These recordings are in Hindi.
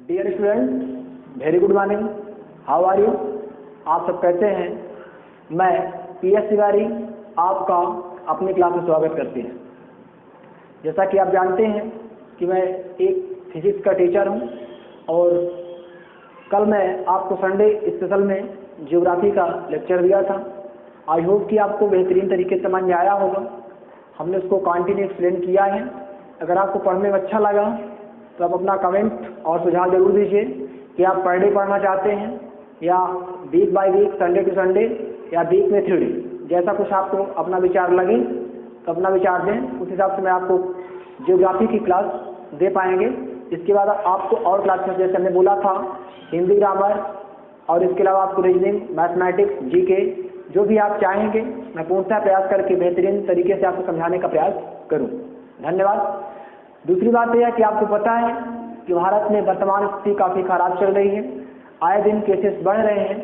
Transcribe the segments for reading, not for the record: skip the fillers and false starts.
Dear student, very good morning, how are you. आप सब कैसे हैं। मैं PS तिवारी आपका अपनी क्लास में स्वागत करती हूँ। जैसा कि आप जानते हैं कि मैं एक फिजिक्स का टीचर हूँ और कल मैं आपको संडे स्पेशल में ज्योग्राफी का लेक्चर दिया था। आई होप कि आपको बेहतरीन तरीके से समझ में आया होगा। हमने उसको कंटिन्यू एक्सप्लेन किया है। अगर आपको पढ़ने में अच्छा लगा तो आप अपना कमेंट और सुझाव जरूर दीजिए कि आप पर डे पढ़ना चाहते हैं या week by week, Sunday to Sunday या वीक में 3 डे, जैसा कुछ आपको अपना विचार लगे तो अपना विचार दें। उस हिसाब से मैं आपको ज्योग्राफी की क्लास दे पाएंगे। इसके बाद आपको और क्लासेस जैसे हमने बोला था हिंदी, ग्रामर और इसके अलावा आपको रीजनिंग, मैथमेटिक्स, जीके, जो भी आप चाहेंगे मैं पूर्णतः प्रयास करके बेहतरीन तरीके से आपको समझाने का प्रयास करूँ। धन्यवाद। दूसरी बात यह है कि आपको पता है कि भारत में वर्तमान स्थिति काफ़ी खराब चल रही है। आए दिन केसेस बढ़ रहे हैं।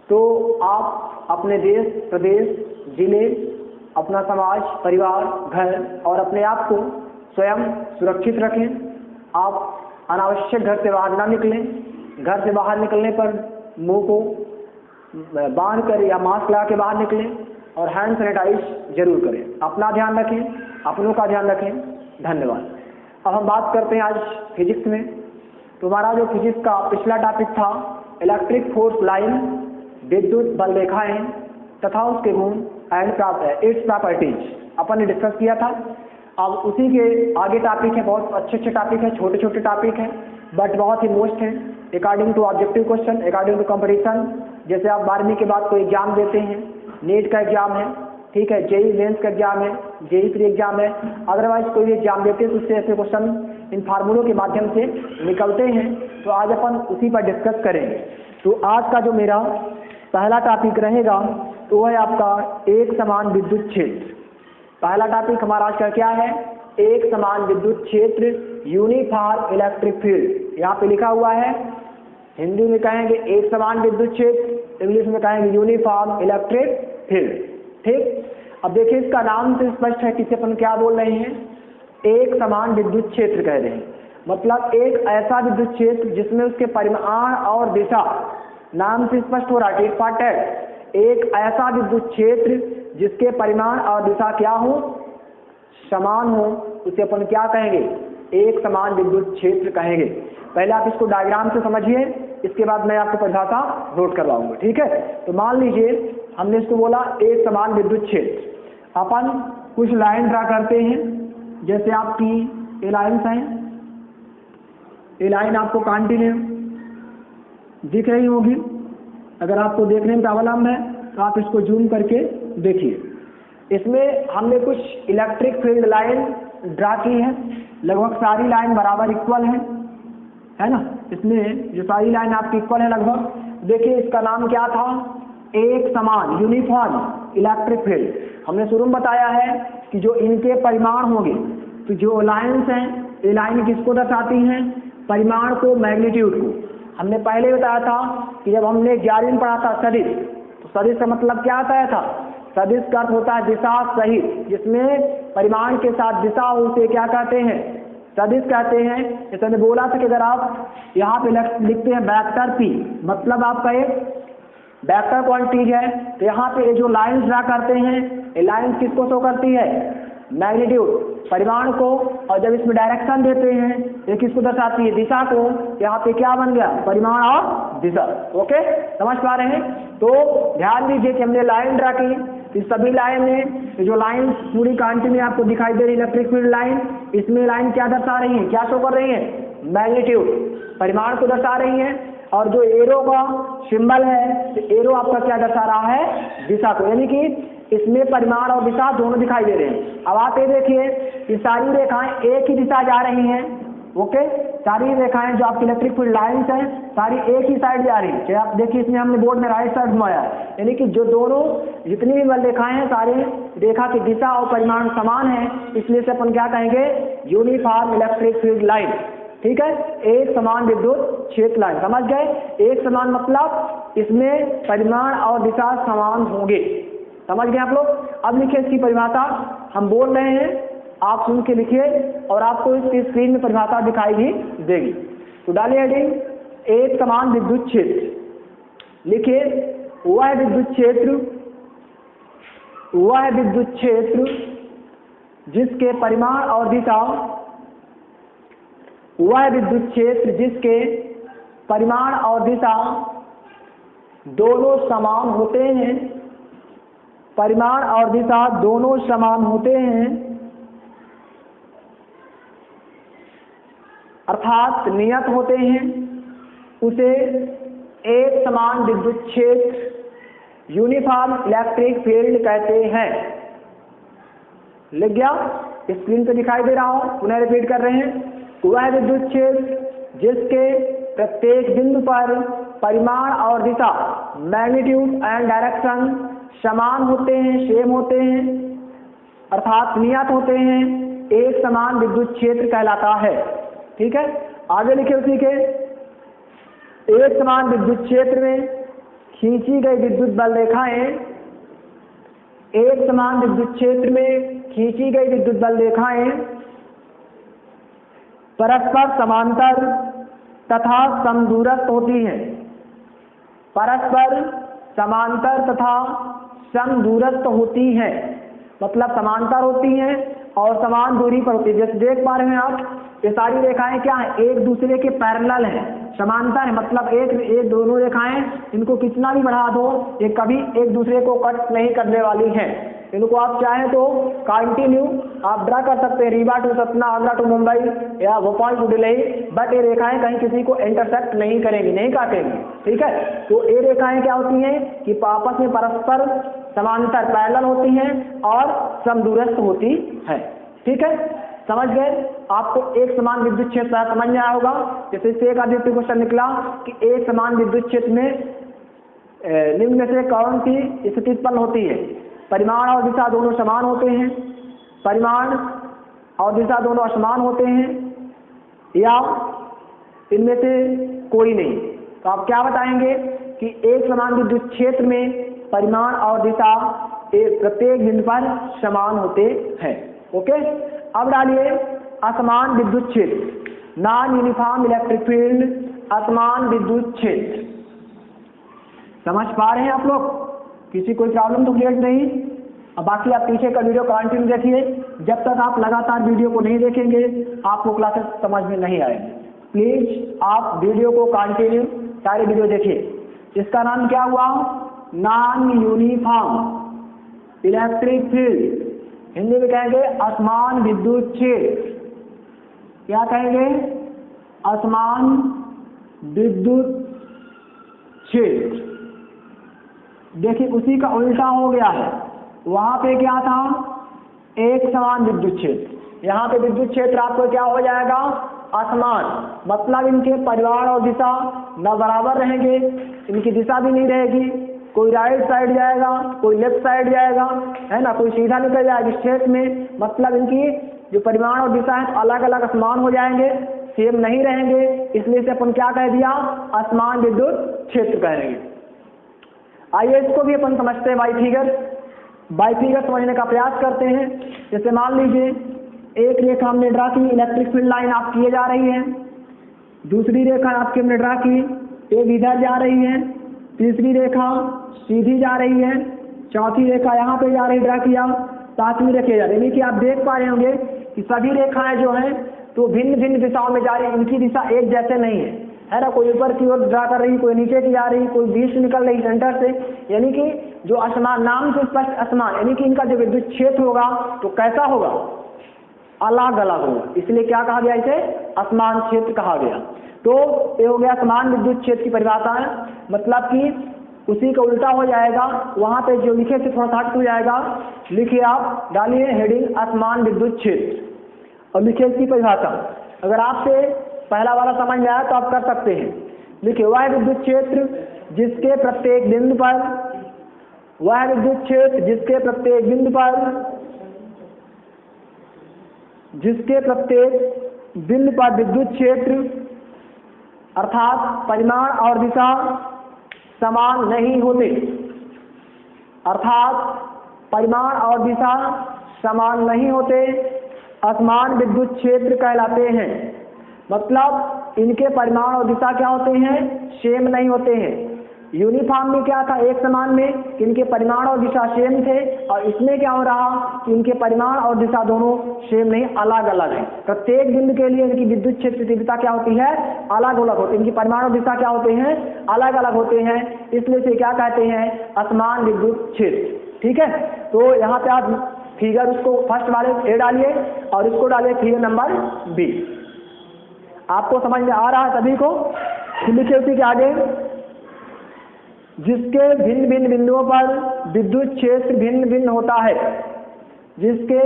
तो आप अपने देश, प्रदेश, जिले, अपना समाज, परिवार, घर और अपने आप को स्वयं सुरक्षित रखें। आप अनावश्यक घर से बाहर ना निकलें। घर से बाहर निकलने पर मुंह को बांध कर या मास्क लगा के बाहर निकलें और हैंड सैनिटाइज जरूर करें। अपना ध्यान रखें, अपनों का ध्यान रखें। धन्यवाद। अब हम बात करते हैं आज फिजिक्स में। तो हमारा जो फिजिक्स का पिछला टॉपिक था इलेक्ट्रिक फोर्स लाइन, विद्युत बल रेखाएं तथा उसके गुण एंड इट्स प्रॉपर्टीज, अपन ने डिस्कस किया था। अब उसी के आगे टॉपिक है, बहुत अच्छे अच्छे टॉपिक है, छोटे छोटे टॉपिक हैं बट बहुत ही मोस्ट हैं according to objective question, according to competition. जैसे आप 12वीं के बाद कोई एग्जाम देते हैं, नीट का एग्जाम है, ठीक है, जेई मेंस का एग्जाम है, जेई प्री एग्जाम है, अदरवाइज कोई भी एग्जाम देते हैं तो उससे ऐसे क्वेश्चन इन फार्मूलों के माध्यम से निकलते हैं। तो आज अपन उसी पर डिस्कस करेंगे। तो आज का जो मेरा पहला टॉपिक रहेगा तो वह है आपका एक समान विद्युत क्षेत्र। पहला टॉपिक हमारा आज का क्या है? एक समान विद्युत क्षेत्र, यूनिफॉर्म इलेक्ट्रिक फील्ड। यहाँ पे लिखा हुआ है, हिंदी में कहेंगे एक समान विद्युत क्षेत्र, इंग्लिश में कहेंगे यूनिफॉर्म इलेक्ट्रिक फील्ड। ठीक, अब देखिए इसका नाम से स्पष्ट है कि इसे अपन क्या बोल रहे हैं, एक समान विद्युत क्षेत्र कह रहे हैं। मतलब एक ऐसा विद्युत क्षेत्र जिसमें उसके परिमाण और दिशा, नाम से स्पष्ट हो रहा है, एक पार्ट है, एक ऐसा विद्युत क्षेत्र जिसके परिमाण और दिशा क्या हो, समान हो, उसे अपन क्या कहेंगे, एक समान विद्युत क्षेत्र कहेंगे। पहले आप इसको डायग्राम से समझिए, इसके बाद मैं आपको परिभाषा नोट करवाऊंगा। ठीक है, तो मान लीजिए हमने इसको बोला एक समान विद्युत क्षेत्र। अपन कुछ लाइन ड्रा करते हैं, जैसे आपकी ये लाइन्स हैं, ये लाइन आपको कंटिन्यू दिख रही होगी। अगर आपको देखने में प्रॉब्लम है तो आप इसको जूम करके देखिए। इसमें हमने कुछ इलेक्ट्रिक फील्ड लाइन ड्रा की है, लगभग सारी लाइन बराबर इक्वल है ना। इसमें जो सारी लाइन आपकी इक्वल है लगभग। देखिए इसका नाम क्या था, एक समान यूनिफॉर्म इलेक्ट्रिक फील्ड। हमने शुरू में बताया है कि जो इनके परिमाण होंगे, तो जो लाइन्स हैं ये लाइन किसको दर्शाती हैं, परिमाण को, मैग्नीट्यूड को। हमने पहले बताया था कि जब हमने 11वीं में पढ़ा था सदिश, तो सदिश का मतलब क्या बताया था, सदिश का अर्थ होता है दिशा सहित, जिसमें परिमाण के साथ दिशा हो उसे क्या कहते हैं, सदिश कहते हैं। जैसे मैंने बोला था कि अगर आप यहाँ पे लिखते हैं वेक्टर P, मतलब आपका एक वेक्टर क्वांटिटीज है, तो यहाँ पे ये जो लाइन्स ड्रा करते हैं ये लाइन्स किसको शो करती है, मैग्नीट्यूड, परिमाण को। और जब इसमें डायरेक्शन देते हैं ये किसको दर्शाती है, दिशा को। यहाँ पे क्या बन गया, परिमाण और दिशा। ओके, समझ पा रहे हैं। तो ध्यान दीजिए कि हमने लाइन ड्रा की, इस सभी लाइन में जो लाइन पूरी कंटिन्यू आपको दिखाई दे रही इलेक्ट्रिक फील्ड लाइन, इसमें लाइन क्या दर्शा रही है, क्या शो कर रही है, मैग्नीट्यूड, परिमाण को दर्शा रही है। और जो एरो का सिंबल है, तो एरो आपका क्या दर्शा रहा है, दिशा को, यानी कि इसमें परिमाण और दिशा दोनों दिखाई दे रहे हैं। अब आप ये देखिए कि सारी रेखाएं एक ही दिशा जा रही हैं। ओके, सारी रेखाएं जो आपकी इलेक्ट्रिक फील्ड लाइन्स हैं सारी एक ही साइड जा रही है। आप देखिए इसमें हमने बोर्ड में राइट साइड घुमाया है, यानी कि जो दोनों जितनी भी बल रेखाएं हैं सारी रेखा की दिशा और परिमाण समान है, इसलिए से अपन क्या कहेंगे, यूनिफॉर्म इलेक्ट्रिक फील्ड लाइन। ठीक है, एक समान विद्युत क्षेत्र लाइन। समझ गए, एक समान मतलब इसमें परिमाण और दिशा समान होंगे। समझ गए आप लोग। अब लिखिए इसकी परिभाषा, हम बोल रहे हैं, आप सुन के लिखिए और आपको इसकी स्क्रीन में परिभाषा दिखाई भी देगी। तो डालिए हेडिंग एक समान विद्युत क्षेत्र। लिखिए वह विद्युत क्षेत्र जिसके परिमाण और दिशा, वह विद्युत क्षेत्र जिसके परिमाण और दिशा दोनों समान होते हैं, परिमाण और दिशा दोनों समान होते हैं, अर्थात नियत होते हैं, उसे एक समान विद्युत क्षेत्र यूनिफॉर्म इलेक्ट्रिक फील्ड कहते हैं। लिख गया? स्क्रीन पे दिखाई दे रहा हो, पुनः रिपीट कर रहे हैं। वह विद्युत क्षेत्र जिसके प्रत्येक बिंदु पर परिमाण और दिशा मैग्नीट्यूड एंड डायरेक्शन समान होते हैं, सेम होते हैं, अर्थात नियत होते हैं, एक समान विद्युत क्षेत्र कहलाता है। ठीक है, आगे लिखे उसी के एक समान विद्युत क्षेत्र में खींची गई विद्युत बल रेखाएं, एक समान विद्युत क्षेत्र में खींची गई विद्युत बल रेखाएं परस्पर समांतर तथा समदूरस्थ होती हैं, परस्पर समांतर तथा समदूरस्थ होती हैं, मतलब समांतर होती हैं और समान दूरी पर होती है। जैसे देख पा रहे हैं आप, ये सारी रेखाएं क्या है, एक दूसरे के पैरेलल हैं, समांतर है, मतलब एक दोनों रेखाएं इनको कितना भी बढ़ा दो ये कभी एक दूसरे को कट नहीं करने वाली हैं। इनको आप चाहें तो कंटिन्यू आप ड्रा कर सकते हैं, रीवा टू सतना, आगरा टू मुंबई या भोपाल टू दिल्ली, बट ये रेखाएं कहीं किसी को इंटरसेक्ट नहीं करेंगी, नहीं काटेंगी। ठीक है, तो ये रेखाएं क्या होती हैं कि आपस में परस्पर समांतर पैरेलल होती हैं और समदूरस्थ होती है। ठीक है, समझ गए? आपको एक समान विद्युत क्षेत्र समझ में आया होगा। जैसे इससे एक आदित्य क्वेश्चन निकला कि एक समान विद्युत क्षेत्र में निम्न में से कौन सी स्थिति उत्पन्न होती है? परिमाण और दिशा दोनों समान होते हैं, परिमाण और दिशा दोनों असमान होते हैं, या इनमें से कोई नहीं। तो आप क्या बताएंगे कि एक समान विद्युत क्षेत्र में परिमाण और दिशा प्रत्येक बिंदु पर समान होते हैं। ओके, अब डालिए असमान विद्युत क्षेत्र, नॉन यूनिफॉर्म इलेक्ट्रिक फील्ड, असमान विद्युत क्षेत्र। समझ पा रहे हैं आप लोग? किसी कोई प्रॉब्लम तो क्लियर नहीं? अब बाकी आप पीछे का वीडियो कंटिन्यू देखिए, जब तक आप लगातार वीडियो को नहीं देखेंगे आपको क्लासेस समझ में नहीं आएंगे। प्लीज आप वीडियो को कंटिन्यू सारे वीडियो देखिए। इसका नाम क्या हुआ? Non uniform electric field, Hindi में कहेंगे असमान विद्युत क्षेत्र। क्या कहेंगे? असमान विद्युत क्षेत्र। देखिए उसी का उल्टा हो गया है, वहां पे क्या था? एक समान विद्युत क्षेत्र, यहाँ पे विद्युत क्षेत्र आपको क्या हो जाएगा? असमान, मतलब इनके परिमाण और दिशा न बराबर रहेंगे, इनकी दिशा भी नहीं रहेगी, कोई राइट साइड जाएगा, कोई लेफ्ट साइड जाएगा, है ना, कोई सीधा निकल जाएगा स्ट्रेट में, मतलब इनकी जो परिमाण और दिशा है तो अलग अलग असमान हो जाएंगे, सेम नहीं रहेंगे। इसलिए से अपन क्या कह दिया? असमान विद्युत क्षेत्र कहेंगे। आइए इसको भी अपन समझते हैं बाई फिगर समझने का प्रयास करते हैं। जैसे मान लीजिए एक रेखा हमने ड्रा की, इलेक्ट्रिक फील्ड लाइन आप किए जा रही है, दूसरी रेखा आपकी हमने ड्रा की, एक इधर जा रही है, तीसरी रेखा सीधी जा रही है, चौथी रेखा यहाँ पे जा रही ड्रा किया, पांचवी रेखा जा रही है। कि आप देख पा रहे होंगे कि सभी रेखाएं जो हैं तो भिन्न भिन्न दिशाओं में जा रही है, इनकी दिशा एक जैसे नहीं है ना, कोई ऊपर की ओर ड्रा कर रही, कोई नीचे की जा रही, कोई बीच से निकल रही सेंटर से, यानी कि जो असमान, नाम से स्पष्ट असमान, यानी कि इनका जो विद्युत क्षेत्र होगा तो कैसा होगा? अलग अलग होगा, इसलिए क्या कहा गया? इसे असमान क्षेत्र कहा गया। तो ये हो गया समान विद्युत क्षेत्र की परिभाषा है, मतलब कि उसी का उल्टा हो जाएगा, वहां पे जो लिखे से थोड़ा सा हट हो जाएगा। लिखिए आप, डालिए हेडिंग असमान विद्युत क्षेत्र और लिखिए इसकी परिभाषा। अगर आपसे पहला वाला समझ में आया तो आप कर सकते हैं। लिखिए वह विद्युत क्षेत्र जिसके प्रत्येक बिंदु पर, वह विद्युत क्षेत्र जिसके प्रत्येक बिंदु पर, जिसके प्रत्येक बिंदु पर विद्युत क्षेत्र अर्थात परिमाण और दिशा समान नहीं होते, अर्थात परिमाण और दिशा समान नहीं होते, असमान विद्युत क्षेत्र कहलाते हैं। मतलब इनके परिमाण और दिशा क्या होते हैं, सेम नहीं होते हैं। यूनिफॉर्म में क्या था, एक समान में कि इनके परिमाण और दिशा सेम थे, और इसमें क्या हो रहा कि इनके परिमाण और दिशा दोनों सेम नहीं, अलग अलग है। प्रत्येक बिंदु के लिए इनकी विद्युत क्षेत्र तीव्रता क्या होती है, अलग अलग होती है। इनकी परिमाण और दिशा क्या होते हैं, अलग अलग होते हैं, इसलिए से क्या कहते हैं, असमान विद्युत क्षेत्र। ठीक है, तो यहाँ पे आप फिगर उसको फर्स्ट वाले ए डालिए और इसको डालिए फिगर नंबर बी। आपको समझ में आ रहा है सभी को? लिखिए उसी के आगे, जिसके भिन्न भिन्न बिंदुओं पर विद्युत क्षेत्र भिन्न भिन्न होता है, जिसके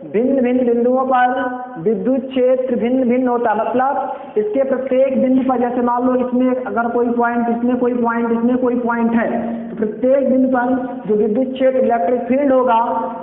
भिन्न भिन्न बिंदुओं पर विद्युत क्षेत्र भिन्न भिन्न होता है, मतलब इसके प्रत्येक बिंदु पर, जैसे मान लो इसमें अगर कोई पॉइंट, इसमें कोई पॉइंट, इसमें कोई पॉइंट है, तो प्रत्येक बिंदु पर जो विद्युत क्षेत्र इलेक्ट्रिक फील्ड होगा,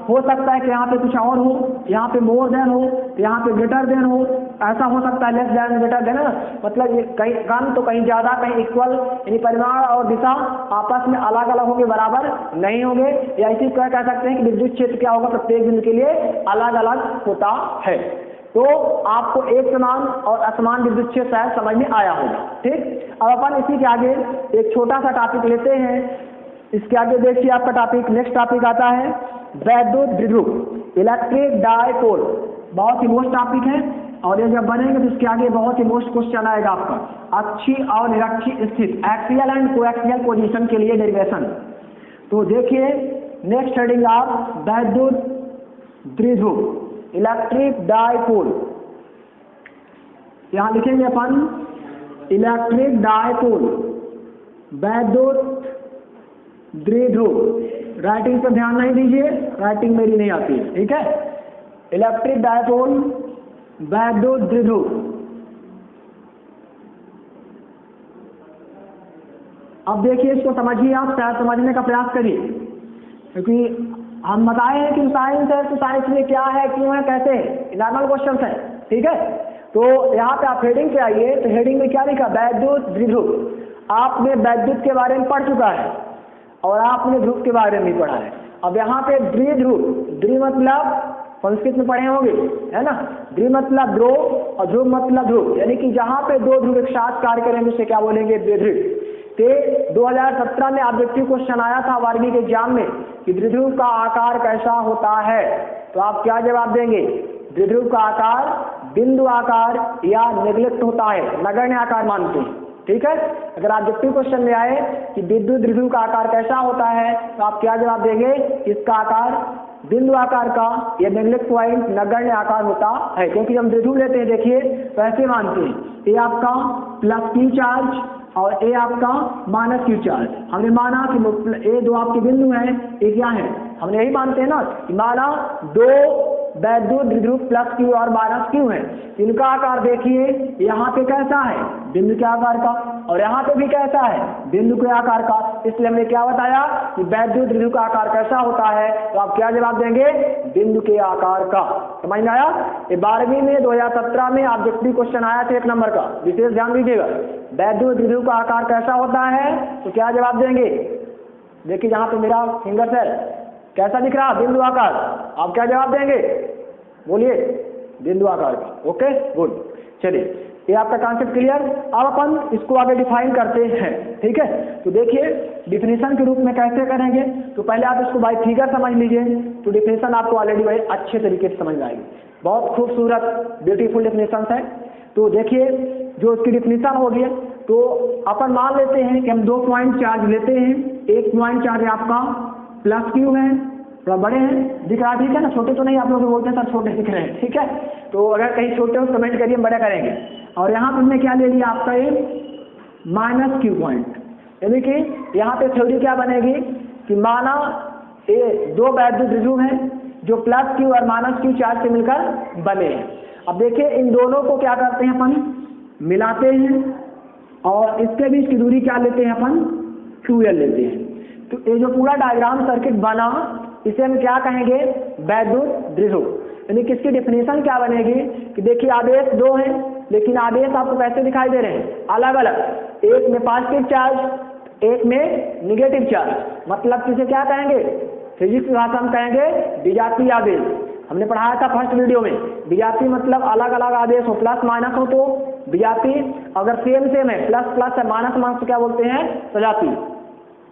हो सकता है कि यहाँ पे कुछ और हो, यहाँ पे मोर देन हो, यहाँ पे ग्रेटर देन हो, ऐसा हो सकता है, लेस देन ग्रेटर देन, मतलब ये कहीं कम तो कहीं ज्यादा, कहीं इक्वल, यानी परिमाण और दिशा आपस में अलग अलग होंगे, बराबर नहीं होंगे। या इसी तरह कह सकते हैं कि विद्युत क्षेत्र क्या होगा, प्रत्येक बिंदु के लिए अलग अलग होता है। तो आपको एक समान और असमान विद्युत क्षेत्र शायद समझ में आया होगा। ठीक, अब अपन इसी के आगे एक छोटा सा टॉपिक लेते हैं। इसके आगे देखिए आपका टॉपिक, नेक्स्ट टॉपिक आता है वैद्युत द्विध्रुव, इलेक्ट्रिक डायपोल। बहुत ही मोस्ट टॉपिक है, और ये जब बनेंगे तो इसके आगे बहुत ही मोस्ट क्वेश्चन आएगा आपका, अक्षी और निरक्षी स्थित, एक्सियल एंड कोएक्सियल पोजीशन के लिए डेरिवेशन। तो देखिए नेक्स्ट हेडिंग आप वैद्युत द्विध्रुव, इलेक्ट्रिक डायपोल। यहां लिखेंगे अपन इलेक्ट्रिक डायपोल, वैद्युत द्विध्रुव। राइटिंग पर ध्यान नहीं दीजिए, राइटिंग मेरी नहीं आती है, ठीक है। इलेक्ट्रिक डायपोल, वैद्युत द्विध्रुव। अब देखिए इसको समझिए, आप शायद समझने का प्रयास करिए, क्योंकि हम बताए हैं कि साइंस है, तो साइंस में क्या है, क्यों है, कैसे है, नॉर्मल क्वेश्चन है। ठीक है, तो यहाँ पे आप हेडिंग पे आइए, तो हेडिंग में क्या लिखा, वैद्युत द्विध्रुव। आपने वैद्युत के बारे में पढ़ चुका है और आपने ध्रुव के बारे में भी पढ़ा है। अब यहाँ पे द्विध्रुव, द्वि मतलब संस्कृत में पढ़े होंगे, है ना, द्वि मतलब दो और ध्रुव मतलब ध्रुव, यानी कि जहाँ पे दो ध्रुव एक साथ कार्य करेंगे उसे क्या बोलेंगे, द्विध्रुव। 2017 में ऑब्जेक्टिव क्वेश्चन आया था 12वीं के एग्जाम में कि द्विध्रुव का आकार कैसा होता है, तो आप क्या जवाब देंगे, द्विध्रुव का आकार बिंदु आकार या नेग्लेक्ट होता है, नगण्य आकार मानते हैं। ठीक है, अगर ऑब्जेक्टिव क्वेश्चन में आए कि विद्युत द्विध्रुव का आकार कैसा होता है, तो आप क्या जवाब देंगे, इसका आकार बिंदु आकार का या नेग्लेक्ट पॉइंट नगण्य आकार होता है। क्योंकि हम द्विध्रुव लेते हैं, देखिए तो ऐसे मानते हैं, ये आपका प्लस क्यू चार्ज और ए आपका माइनस क्यू चार्ज। हमने माना कि ए दो आपके बिंदु हैं, ये क्या है, हमने यही मानते हैं ना, माना दो वैद्युत द्विध्रुव प्लस क्यू और माइनस क्यू है, इनका आकार देखिए यहाँ पे कैसा है, बिंदु के आकार का, और यहाँ पे भी कैसा है, बिंदु के आकार का। इसलिए हमने क्या बताया कि वैद्युत द्विध्रुव का आकार कैसा होता है, तो आप क्या जवाब देंगे, बिंदु के आकार का। समझ में आया? ये 12वीं में 2017 में ऑब्जेक्टिव क्वेश्चन आया था 1 नंबर का, विशेष ध्यान दीजिएगा। वैद्युत द्विध्रुव का आकार कैसा होता है, तो क्या जवाब देंगे, देखिए यहाँ पे मेरा फिंगर है, कैसा दिख रहा, बिंदु आकार। आप क्या जवाब देंगे, बोलिए, बिंदु आकार का। Okay, good. चलिए, ये आपका कॉन्सेप्ट क्लियर। अब अपन इसको आगे डिफाइन करते हैं। ठीक है, तो देखिए डिफिनेशन के रूप में कैसे करेंगे, तो पहले आप इसको बाय फिगर समझ लीजिए, तो डिफिनेशन आपको ऑलरेडी भाई अच्छे तरीके से समझ में आएगी। बहुत खूबसूरत ब्यूटीफुल डिफिनेशन है। तो देखिए जो इसकी डिफिनेशन होगी, तो अपन मान लेते हैं कि हम 2 पॉइंट चार्ज लेते हैं। एक पॉइंट चार्ज आपका प्लस क्यू है, थोड़ा बड़े हैं, दिख रहा है, ठीक है ना, छोटे तो नहीं, आप लोग बोलते हैं सर छोटे दिख रहे हैं, ठीक है, तो अगर कहीं छोटे हो कमेंट करिए, हम बड़े करेंगे। और यहाँ पर हमने क्या ले लिया, आपका ये माइनस क्यू पॉइंट, यानी कि यहाँ पे थ्योरी क्या बनेगी कि माना ये 2 वैद्युत द्विध्रुव हैं जो प्लस क्यू और माइनस क्यू चार्ज से मिलकर बने हैं। अब देखिए इन दोनों को क्या करते हैं, अपन मिलाते हैं और इसके बीच की दूरी क्या लेते हैं, अपन QL लेते हैं। तो ये जो पूरा डायग्राम सर्किट बना, इसे हम क्या कहेंगे, वैद्युत द्विध्रुव। यानी कि इसकी डेफिनेशन क्या बनेगी कि देखिए आवेश 2 हैं, लेकिन आवेश आपको कैसे दिखाई दे रहे हैं, अलग अलग, एक में पॉजिटिव चार्ज, एक में निगेटिव चार्ज। मतलब किसे क्या कहेंगे, फिजिक्स की भाषा हम कहेंगे विजातीय आवेश। हमने पढ़ाया था फर्स्ट वीडियो में, विजातीय मतलब अलग अलग आवेश हो, प्लस माइनस हो तो विजातीय, अगर सेम है, प्लस प्लस है, माइनस माइनस तो क्या बोलते हैं, सजातीय।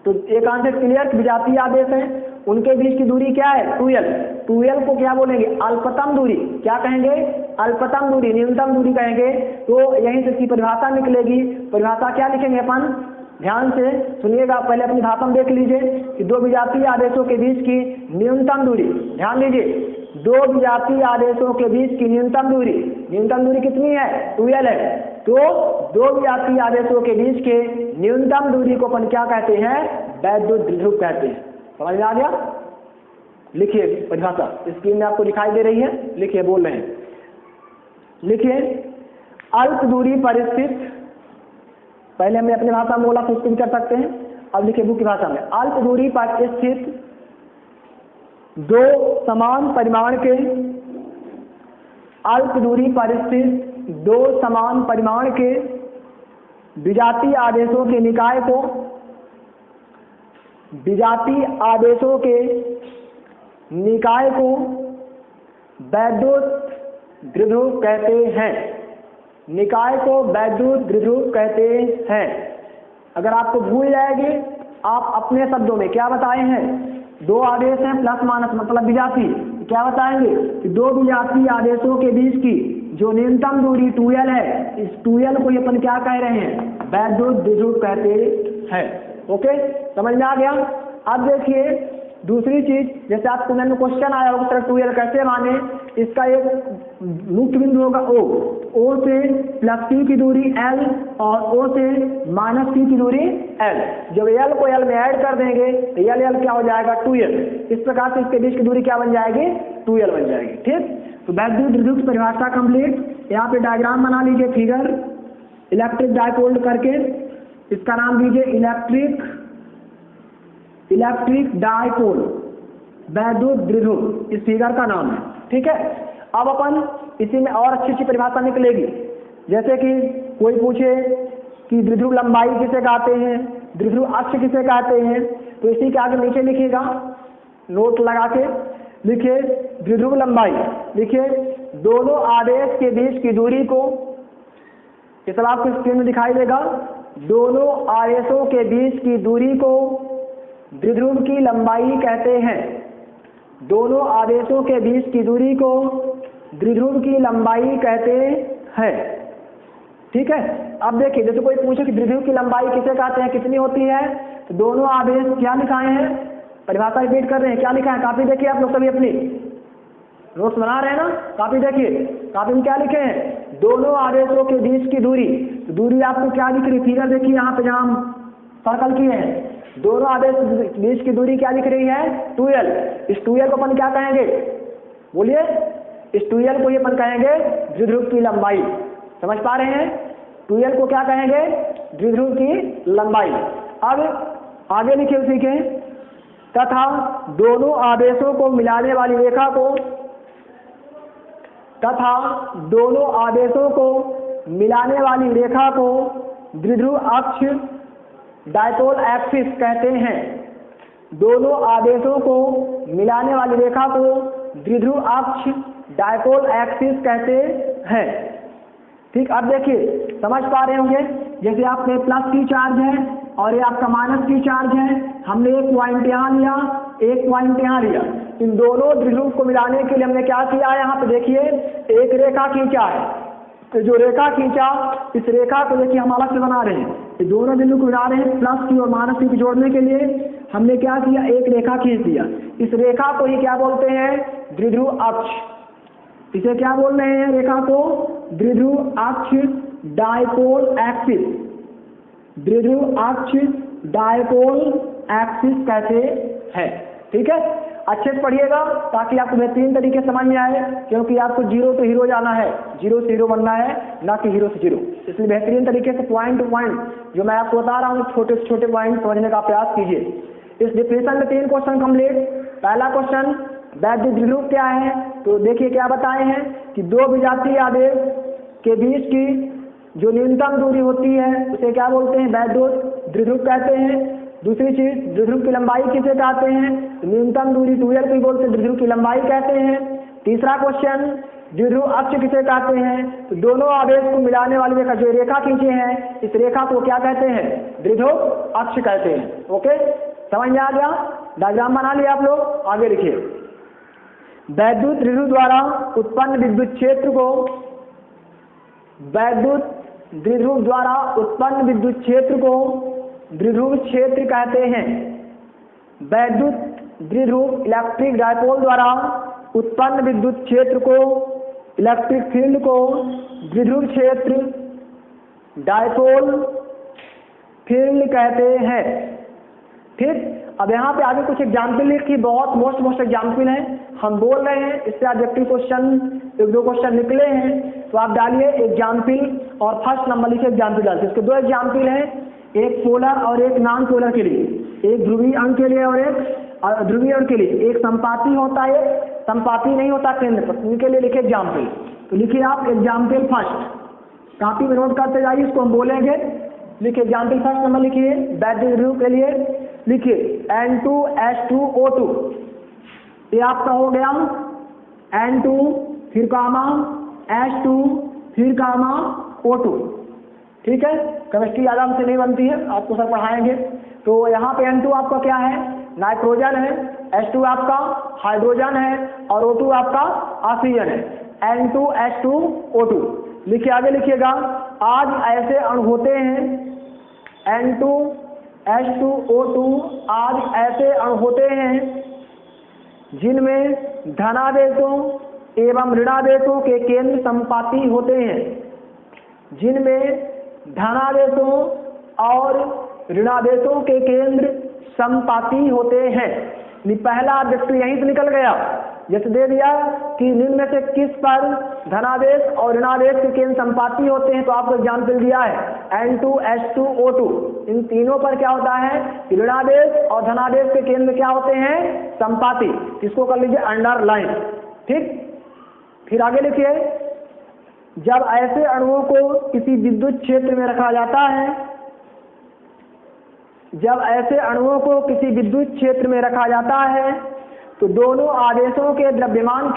तो एक आंसर क्लियर, विजातीय आदेश है, उनके बीच की दूरी क्या है, 2l। 2l को क्या बोलेंगे, अल्पतम दूरी, क्या कहेंगे, अल्पतम दूरी, न्यूनतम दूरी कहेंगे। तो यहीं से इसकी परिभाषा निकलेगी। परिभाषा क्या लिखेंगे अपन, ध्यान से सुनिएगा, पहले अपनी भाषा में देख लीजिए कि दो विजातीय आदेशों के बीच की न्यूनतम दूरी, ध्यान दीजिए, दो विजातीय आदेशों के बीच की न्यूनतम दूरी कितनी है, 2l है। तो दो विजातीय आदेशों के बीच के न्यूनतम दूरी को अपन क्या कहते हैं, वैद्युत द्विध्रुव कहते हैं। समझ में आ गया? लिखिए परिभाषा, स्क्रीन में आपको दिखाई दे रही है, लिखिए, बोल रहे हैं, लिखिए, अल्प दूरी पर स्थित, पहले हमने अपनी भाषा में बोला तो उसको भी कर सकते हैं, अब लिखिए बुक की भाषा में, अल्प दूरी पर स्थित दो समान परिमाण के, अल्प दूरी पर स्थित दो समान परिमाण के विजातीय आदेशों के निकाय को, विजातीय आदेशों के निकाय को वैद्युत द्विध्रुव कहते हैं, निकाय को वैद्युत द्विध्रुव कहते हैं। अगर आपको भूल जाएगी, आप अपने शब्दों में क्या बताए हैं, दो आदेश हैं प्लस माइनस मतलब विजातीय, क्या बताएंगे कि दो विजातीय आदेशों के बीच की जो न्यूनतम दूरी 2l है, इस 2l को अपन क्या कह रहे हैं, वैद्युत द्विध्रुव कहते हैं। ओके, समझ में आ गया? अब देखिए दूसरी चीज, जैसे आपको मैंने क्वेश्चन आया होगा सर 2l कैसे माने, इसका एक मुख्य बिंदु होगा O से प्लस P की दूरी L और O से माइनस P की दूरी L। जब L को L में ऐड कर देंगे तो L क्या हो जाएगा, 2l। इस प्रकार से इसके बीच की दूरी क्या बन जाएगी, 2l बन जाएगी। ठीक, तो वैद्युत द्विध्रुव की परिभाषा कंप्लीट। यहाँ पे डायग्राम बना लीजिए, फिगर इलेक्ट्रिक डायपोल करके, इसका नाम दीजिए इलेक्ट्रिक डायपोल, वैद्युत द्विध्रुव इस फिगर का नाम है। ठीक है, अब अपन इसी में और अच्छी परिभाषा निकलेगी, जैसे कि कोई पूछे कि द्विध्रुव लंबाई किसे कहते हैं, द्विध्रुव अक्ष किसे कहते हैं, तो इसी के आगे नीचे लिखिएगा, नोट लगा के लिखिए द्विध्रुव लंबाई, लिखिए दोनों आदेश के बीच की दूरी को, इस तरह आपको स्क्रीन में दिखाई देगा, दोनों आदेशों के बीच की दूरी को द्विध्रुव की लंबाई कहते हैं, दोनों आदेशों के बीच की दूरी को द्विध्रुव की लंबाई कहते हैं। ठीक है, अब देखिए जैसे कोई पूछे कि द्विध्रुव की लंबाई किसे कहते हैं, कितनी होती है, तो दोनों आदेश क्या लिखाए हैं, परिभाषा रिपीट कर रहे हैं, क्या लिखा है, काफी देखिए आप लोग सभी अपनी नोट्स बना रहे हैं ना, काफी देखिए, काफी में क्या लिखे हैं, दोनों आदेशों के बीच की दूरी, तो दूरी आपको क्या दिख रही, फिगर देखिए यहाँ पे जहाँ हम सर्कल किए हैं, दोनों आदेश बीच की दूरी क्या दिख रही है, 2l। इस 2l को अपन क्या कहेंगे, बोलिए, इस 2l को ये अपन कहेंगे द्विध्रुव की लंबाई। समझ पा रहे हैं, 2l को क्या कहेंगे, द्विध्रुव की लंबाई। अब आगे लिखे उसी के, तथा दोनों आदेशों को मिलाने वाली रेखा को, तथा दोनों आदेशों को मिलाने वाली रेखा को द्विध्रुव अक्ष डायपोल एक्सिस कहते हैं, दोनों आदेशों को मिलाने वाली रेखा को द्विध्रुव अक्ष डायपोल एक्सिस कहते हैं। ठीक, अब देखिए समझ पा रहे होंगे, जैसे आपके प्लस की चार्ज है और ये आपका माइनस की चार्ज है, हमने एक पॉइंट यहाँ लिया, एक पॉइंट यहाँ लिया, इन दोनों द्विध्रुव को मिलाने के लिए हमने क्या किया है, यहाँ पे देखिए एक रेखा खींचा है, तो जो रेखा खींचा, इस रेखा को देखिए हम अलग से बना रहे हैं, ये दोनों बिंदु को मिला रहे हैं, प्लस की और माइनस की जोड़ने के लिए हमने क्या किया, एक रेखा खींच दिया। इस रेखा को ही क्या बोलते हैं, द्विध्रुव अक्ष। इसे क्या बोल रहे हैं, रेखा को द्विध्रुव अक्ष डायपोल एक्सिस, द्विध्रुव अक्ष डायपोल एक्सिस कहते हैं। ठीक है, अच्छे से पढ़िएगा ताकि आपको बेहतरीन तरीके से समझ में आए, क्योंकि आपको जीरो से हीरो जाना है, जीरो से हीरो बनना है, ना कि हीरो से जीरो। इसलिए बेहतरीन तरीके से पॉइंट टू पॉइंट जो मैं आपको बता रहा हूँ, छोटे से छोटे पॉइंट समझने का प्रयास कीजिए। इस डिफिनेशन में 3 क्वेश्चन कंप्लीट। पहला क्वेश्चन वैद्युत द्विध्रुव क्या है, तो देखिए क्या बताए हैं कि दो विजातीय आदेश के बीच की जो न्यूनतम दूरी होती है उसे क्या बोलते हैं, वैद्युत द्विध्रुव कहते हैं। दूसरी चीज, द्विध्रुव की लंबाई किसे कहते हैं, न्यूनतम दूरी 2l को बोलते हैं, द्विध्रुव की लंबाई कहते हैं। तीसरा क्वेश्चन, द्विध्रुव अक्ष किसे कहते हैं? तो दोनों आवेश को मिलाने वाली रेखा, जो रेखा खींचे हैं इस रेखा को क्या कहते हैं? द्विध्रुव अक्ष कहते हैं। ओके, समझ में आ गया? डायग्राम बना लिया आप लोग, आगे लिखिए। वैद्युत द्विध्रुव द्वारा उत्पन्न विद्युत क्षेत्र को, वैद्युत द्विध्रुव द्वारा उत्पन्न विद्युत क्षेत्र को द्विध्रुव क्षेत्र कहते हैं। वैद्युत द्विध्रुव इलेक्ट्रिक डायपोल द्वारा उत्पन्न विद्युत क्षेत्र को, इलेक्ट्रिक फील्ड को द्विध्रुव क्षेत्र, डायपोल फील्ड कहते हैं। ठीक, अब यहाँ पे आगे कुछ एग्जाम्पल लिखी, बहुत मोस्ट एग्जाम्पल है, हम बोल रहे हैं, इससे ऑब्जेक्टिव क्वेश्चन 1-2 क्वेश्चन निकले हैं, तो आप डालिए एग्जाम्पल और फर्स्ट नंबर लिखिए एग्जाम्पल डालते। इसके 2 एग्जाम्पल हैं, एक पोलर और एक नॉन पोलर के लिए, एक ध्रुवीय अणु के लिए और एक ध्रुवीय अणु के लिए। एक संपाती होता है, संपाती नहीं होता केंद्र पर, इनके लिए लिखिए एग्जाम्पल। तो लिखिए आप एग्जाम्पल फर्स्ट, कॉपी में नोट करते जाइए, इसको हम बोलेंगे। लिखिए एग्जाम्पल फर्स्ट नंबर लिखिए, वैद्युत ध्रुव के लिए लिखिए N2H2O2, ये आपका हो गया N2 फिर कामा H2 फिर कामा O2। ठीक है, केमिस्ट्री आराम से नहीं बनती है, आपको सर पढ़ाएंगे। तो यहाँ पे N2 आपका क्या है? नाइट्रोजन है, H2 आपका हाइड्रोजन है और O2 आपका ऑक्सीजन है। N2H2O2 लिखिए, आगे लिखिएगा। आज ऐसे अणु होते हैं, N2H2O2 आज ऐसे अणु होते हैं जिनमें धनावेशों एवं ऋणावेशों के केंद्र संपाती होते हैं, जिनमें धनावेशों और ऋणावेशों के केंद्र संपाती होते हैं। पहला ऑब्जेक्टिव यहीं से निकल गया, जैसे दे दिया कि निम्न में से किस पर धनावेश और ऋणावेश के केंद्र संपाती होते हैं, तो आपको एग्जाम्पल दिया है N2H2O2। इन तीनों पर क्या होता है? ऋणावेश और धनावेश के केंद्र क्या होते हैं? संपाती। इसको कर लीजिए अंडरलाइन। ठीक, फिर आगे लिखिए। जब ऐसे अणुओं को किसी विद्युत क्षेत्र में रखा जाता है, जब ऐसे अणुओं को किसी विद्युत क्षेत्र में रखा जाता है तो दोनों आवेशों के द्रव्यमान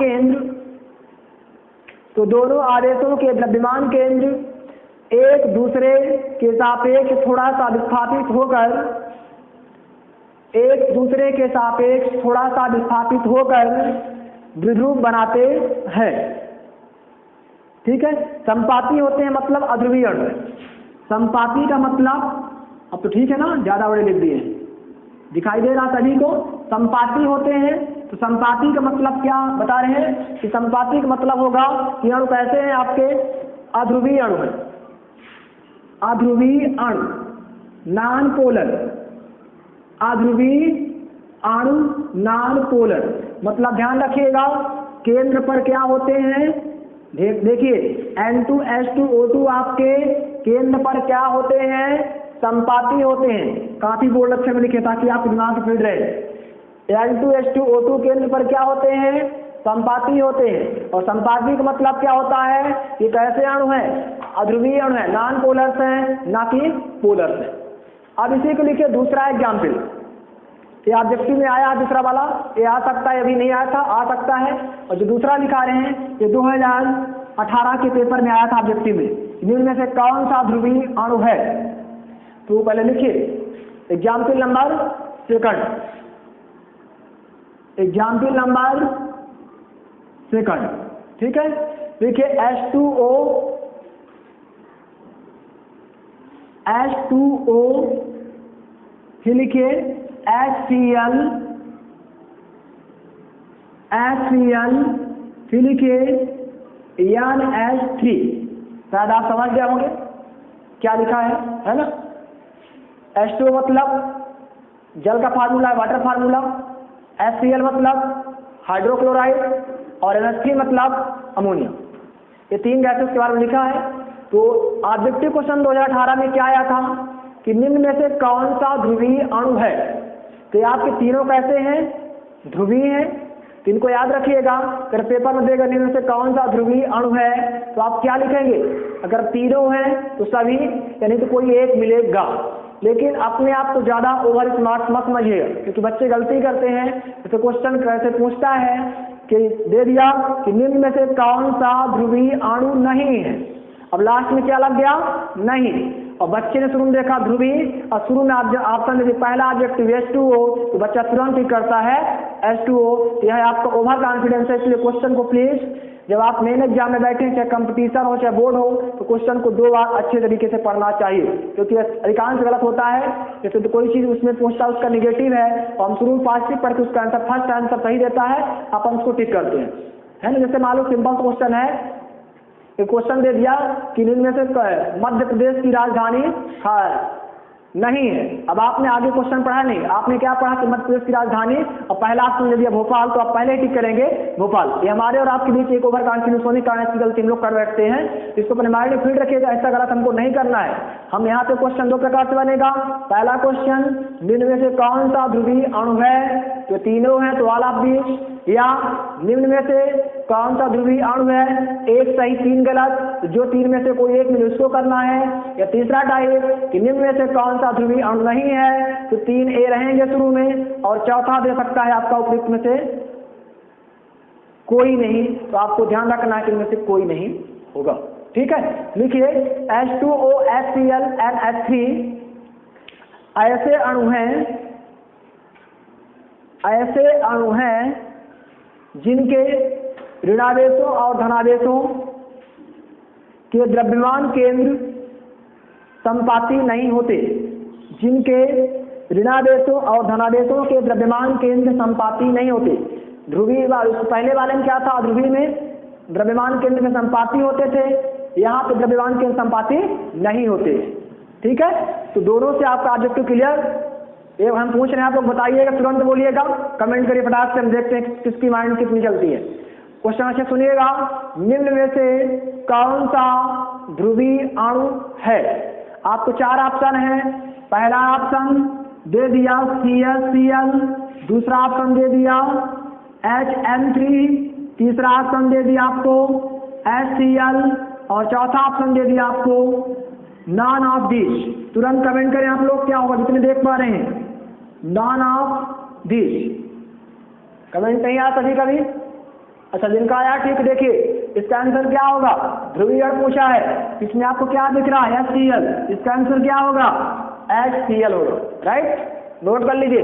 केंद्र एक दूसरे के सापेक्ष थोड़ा सा विस्थापित होकर द्विध्रुव बनाते हैं। ठीक है, संपाती होते हैं मतलब अध्रुवीय अणु। संपाती का मतलब, अब तो ठीक है ना, ज्यादा बड़े लिख दिए, दिखाई दे रहा सभी को। संपाती होते हैं, तो संपाती का मतलब क्या बता रहे हैं कि संपाती का मतलब होगा कि अणु कैसे हैं आपके? अध्रुवीय अणु है, अध्रुवीय अणु, नॉन पोलर, अध्रुवीय अणु नॉन पोलर। मतलब ध्यान रखिएगा, केंद्र पर क्या होते हैं? देखिए N2H2O2 आपके केंद्र पर क्या होते हैं? संपाती होते हैं। काफी बोर्ड अक्षर में लिखे ताकि आपके दिमाग में फिट रहे। N2H2O2 केंद्र पर क्या होते हैं? संपाती होते हैं। और संपाती का मतलब क्या होता है? ये कैसे अणु है? अध्रुवीय अणु है, नॉन पोलर्स हैं, ना कि पोलर्स हैं। अब इसी को लिखिए दूसरा एग्जाम्पल। ये ऑब्जेक्टिव में आया दूसरा वाला, ये आ सकता है, अभी नहीं आया था, आ सकता है। और जो दूसरा लिखा रहे हैं ये 2018 के पेपर में आया था ऑब्जेक्टिव में। इनमें से कौन सा ध्रुवीय अणु है? तो पहले लिखिए example number second, example number second. ठीक है, देखिए H2O, फिर लिखिए HCl, फिर लिखिए NH3। शायद आप समझ गए होंगे क्या लिखा है ना? H2O मतलब जल का फार्मूला है, वाटर फार्मूला। HCl मतलब हाइड्रोक्लोराइड और NH3 मतलब अमोनिया। ये 3 गैसेस के बारे में लिखा है। तो ऑब्जेक्टिव क्वेश्चन 2018 में क्या आया था कि निम्न में से कौन सा ध्रुवीय अणु है? तो आपके तीनों कैसे हैं? ध्रुवीय हैं। तो इनको याद रखिएगा, अगर पेपर में देगा निम्न में से कौन सा ध्रुवीय अणु है तो आप क्या लिखेंगे? अगर तीनों हैं तो सभी, यानी तो कोई एक मिलेगा। लेकिन अपने आप तो ज्यादा ओवर स्मार्ट मत समझिएगा, क्योंकि बच्चे गलती करते हैं। जैसे क्वेश्चन कैसे पूछता है कि दे दिया कि निम्न में से कौन सा ध्रुवीय अणु नहीं है। अब लास्ट में क्या लग गया, नहीं। और बच्चे ने शुरू में देखा ध्रुवीय, और शुरू में ऑप्शन में पहला ऑब्जेक्टिव H2O, तो बच्चा तुरंत ही करता है H2O। यह आपका ओवर कॉन्फिडेंस है, इसलिए क्वेश्चन को प्लीज जब आप मेन एग्जाम में बैठे, चाहे कंपटीशन हो चाहे बोर्ड हो, तो क्वेश्चन को 2 बार अच्छे तरीके से पढ़ना चाहिए, क्योंकि अधिकांश गलत होता है। जैसे तो कोई चीज़ उसमें पूछता है उसका निगेटिव है, और हम शुरू में पॉजिटिव पढ़ के उसका आंसर फर्स्ट आंसर सही देता है, अपन उसको टिक करते हैं, है ना। जैसे मान लो सिंपल क्वेश्चन है, एक क्वेश्चन दे दिया कि निम्न में से मध्य प्रदेश की राजधानी नहीं है। अब आपने आगे क्वेश्चन पढ़ा नहीं, आपने क्या पढ़ा कि मध्य प्रदेश की राजधानी, और पहला ऑप्शन दे दिया भोपाल, तो आप पहले ही टिक करेंगे भोपाल। ये हमारे और आपके बीच एक ओवर कॉन्फिडेंस होने के कारण ऐसी गलती हम लोग कर बैठते हैं। इसको अपने माइंड में फीड रखिएगा, ऐसा गलत हमको नहीं करना है। हम यहाँ पे क्वेश्चन 2 प्रकार से बनेगा। पहला क्वेश्चन, निम्न में से कौन सा ध्रुवीय अणु है, तो तीनों है तो ऑल ऑफ दिस, या निम्न में से कौन सा ध्रुवीय अणु है, 1 सही 3 गलत, जो 3 में से कोई एक मिले उसको करना है। या तीसरा टाइप कि निम्न में से कौन सा ध्रुवीय अणु नहीं है, तो 3 ए रहेंगे शुरू में, और चौथा दे सकता है आपका उपयुक्त में से कोई नहीं। तो आपको ध्यान रखना है कि इनमें से कोई नहीं होगा, ठीक है। लिखिए H2O HCl NH3 ऐसे अणु हैं जिनके ऋणावेशों और धनावेशों के द्रव्यमान केंद्र संपाती नहीं होते, जिनके ऋणावेशों और धनावेशों के द्रव्यमान केंद्र संपाती नहीं होते। ध्रुवीय पहले वाले में क्या था, ध्रुवीय में द्रव्यमान केंद्र में संपाती होते थे, यहाँ पे द्रव्यमान केंद्र संपाती नहीं होते, ठीक है। तो दोनों से आपका ऑब्जेक्टिव क्लियर। ये हम पूछ रहे हैं, आप लोग बताइएगा, तुरंत बोलिएगा, कमेंट करिए फटाक से, हम देखते हैं किसकी माइंड कितनी चलती है। क्वेश्चन अच्छे सुनिएगा, निम्न में से कौन सा ध्रुवीय अणु है। आपको 4 ऑप्शन है। पहला ऑप्शन दे दिया ClCl, दूसरा ऑप्शन दे दिया HN3, तीसरा ऑप्शन दे दिया आपको HCl, और चौथा ऑप्शन दे दिया आपको नॉन ऑफ दिस। तुरंत कमेंट करें आप लोग, क्या होगा जितने देख पा रहे हैं, नॉन ऑफ दिस। कमेंट नहीं आया सभी कभी, अच्छा जिनका आया ठीक, देखिए इसका आंसर क्या होगा, ध्रुवीय अणु पूछा है, इसमें आपको क्या दिख रहा है HCl, इसका आंसर क्या होगा HCl होगा, राइट। नोट कर लीजिए,